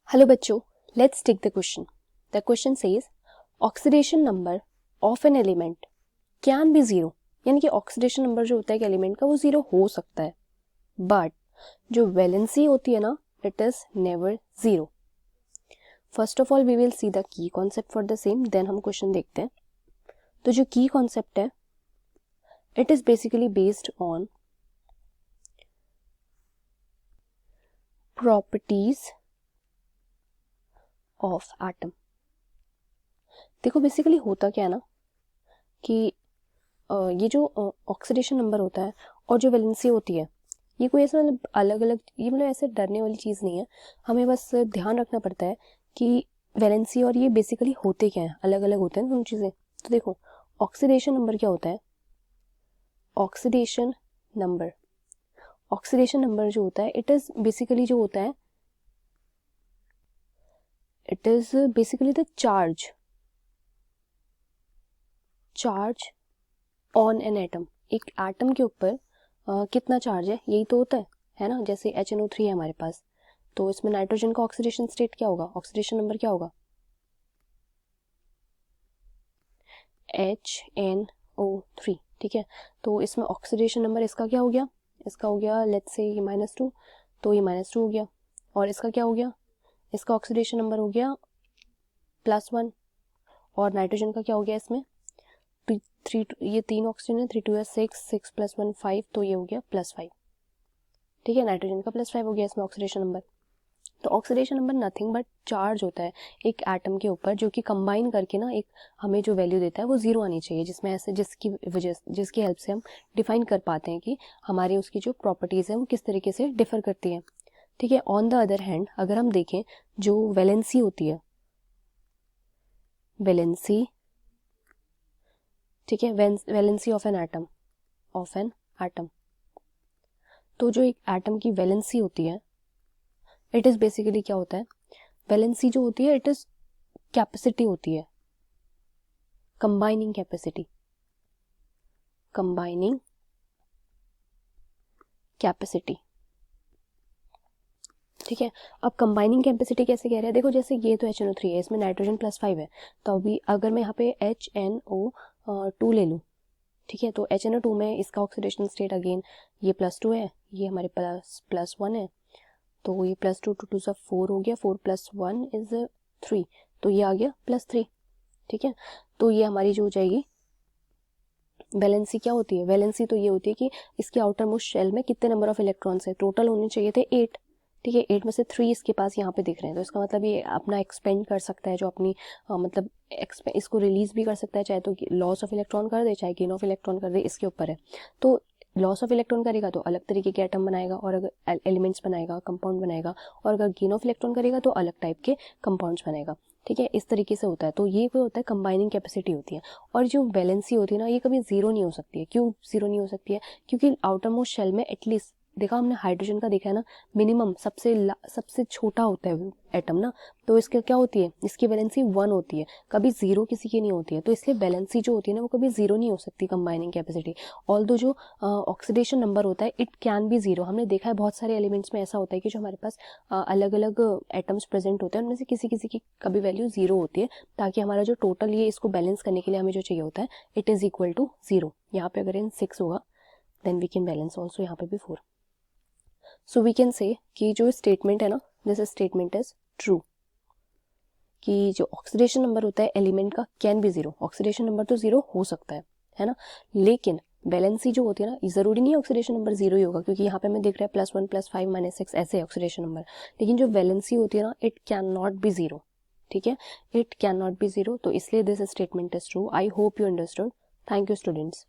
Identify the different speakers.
Speaker 1: Hello बच्चों, let's take the question. The question says oxidation number of an element can be zero. यानी कि oxidation number जो होता है एक एलिमेंट का वो जीरो हो सकता है, बट जो वैलेंसी होती है ना, it is never zero. First of all we will see the key concept for the same, then हम क्वेश्चन देखते हैं. तो जो की कॉन्सेप्ट है, it is basically based on properties of atom. देखो बेसिकली होता क्या है ना कि ये जो ऑक्सीडेशन नंबर होता है और जो वैलेंसी होती है, ये कोई ऐसा मतलब अलग अलग, ये मतलब ऐसे डरने वाली चीज़ नहीं है. हमें बस ध्यान रखना पड़ता है कि वैलेंसी और ये बेसिकली होते क्या हैं, अलग अलग होते हैं दोनों चीज़ें. तो देखो ऑक्सीडेशन नंबर क्या होता है. ऑक्सीडेशन नंबर जो होता है, इट इज़ बेसिकली जो होता है, it is basically the charge on an atom. एक एटम के ऊपर कितना चार्ज है, यही तो होता है ना. जैसे HNO3 है हमारे पास, तो इसमें नाइट्रोजन का ऑक्सीडेशन स्टेट क्या होगा, ऑक्सीडेशन नंबर क्या होगा, HNO3. ठीक है, तो इसमें ऑक्सीडेशन नंबर इसका क्या हो गया, इसका हो गया लेट्स से ये -2, तो ये -2 हो गया. और इसका क्या हो गया, इसका ऑक्सीडेशन नंबर हो गया +1. और नाइट्रोजन का क्या हो गया इसमें, ये 3 ऑक्सीजन है, 3 2 6, 6 + 1 5, तो ये हो गया +5. ठीक है, नाइट्रोजन का +5 हो गया इसमें ऑक्सीडेशन नंबर. तो oxidation number nothing but charge होता है एक एटम के ऊपर, जो कि कंबाइन करके ना एक हमें जो वैल्यू देता है वो जीरो आनी चाहिए, जिसमें ऐसे जिसकी हेल्प से हम डिफाइन कर पाते हैं कि हमारी उसकी जो प्रॉपर्टीज़ है वो किस तरीके से डिफर करती हैं. ठीक है, ऑन द अदर हैंड अगर हम देखें जो वैलेंसी होती है, वैलेंसी, ठीक है, वैलेंसी ऑफ एन एटम, तो जो एक एटम की वैलेंसी होती है, इट इज़ बेसिकली क्या होता है, वैलेंसी जो होती है इट इज़ कैपेसिटी होती है, कंबाइनिंग कैपेसिटी. ठीक है, अब कंबाइनिंग कैपेसिटी कैसे कह रहे हैं, देखो जैसे ये तो HNO3 है, इसमें नाइट्रोजन +5 है, तो अभी अगर मैं यहाँ पे HNO2 ले लूँ, ठीक है, तो HNO2 में इसका ऑक्सीडेशन स्टेट अगेन ये +2 है, ये हमारे +1 है, तो ये +2 2 2 4 हो गया, 4 + 1 इज 3, तो ये आ गया +3. ठीक है, तो ये हमारी जो हो जाएगी वैलेंसी. क्या होती है वैलेंसी, तो ये होती है कि इसके आउटर मोस्ट शेल में कितने नंबर ऑफ इलेक्ट्रॉन्स है, टोटल होने चाहिए थे 8. ठीक है, 8 में से 3 इसके पास यहाँ पे दिख रहे हैं, तो इसका मतलब ये अपना एक्सपेंड कर सकता है, जो अपनी मतलब इसको रिलीज भी कर सकता है, चाहे तो लॉस ऑफ इलेक्ट्रॉन कर दे, चाहे गेन ऑफ इलेक्ट्रॉन कर दे, इसके ऊपर है. तो लॉस ऑफ इलेक्ट्रॉन करेगा तो अलग तरीके के एटम बनाएगा और अगर एलिमेंट्स बनाएगा, कंपाउंड बनाएगा, और अगर गेन ऑफ इलेक्ट्रॉन करेगा तो अलग टाइप के कंपाउंड्स बनाएगा. ठीक है, इस तरीके से होता है. तो ये कोई होता है कंबाइनिंग कैपेसिटी होती है. और जो वैलेंसी होती है ना, ये कभी जीरो नहीं हो सकती है. क्यों जीरो नहीं हो सकती है, क्योंकि आउटर मोस्ट शेल में एटलीस्ट, देखा हमने हाइड्रोजन का देखा है ना, मिनिमम सबसे छोटा होता है एटम ना, तो इसके क्या होती है, इसकी वैलेंसी 1 होती है, कभी जीरो किसी की नहीं होती है. तो इसलिए वैलेंसी जो होती है ना, वो कभी जीरो नहीं हो सकती कंबाइनिंग कैपेसिटी. ऑल्दो जो ऑक्सीडेशन नंबर होता है, इट कैन बी जीरो. हमने देखा है बहुत सारे एलिमेंट्स में ऐसा होता है कि जो हमारे पास अलग अलग एटम्स प्रेजेंट होते हैं, उनमें से किसी किसी की कभी वैल्यू जीरो होती है, ताकि हमारा जो टोटल ये इसको बैलेंस करने के लिए हमें जो चाहिए होता है, इट इज इक्वल टू 0. यहाँ पे अगर इन 6 होगा, then we can balance also यहाँ पे भी 4. सो वी कैन से कि जो स्टेटमेंट है ना, दिस स्टेटमेंट इज ट्रू, कि जो ऑक्सीडेशन नंबर होता है एलिमेंट का can be zero. Oxidation number तो जीरो हो सकता है ना, लेकिन वैलेंसी जो होती है ना, ज़रूरी नहीं है ऑक्सीडेशन नंबर जीरो ही होगा, क्योंकि यहाँ पे हमें दिख रहा है +1 +5 -6 ऐसे ऑक्सीडेशन नंबर. लेकिन जो वैलेंसी होती है ना, it can not be zero. ठीक है, it can not be zero. तो इसलिए this statement is true. I hope you understood. Thank you students.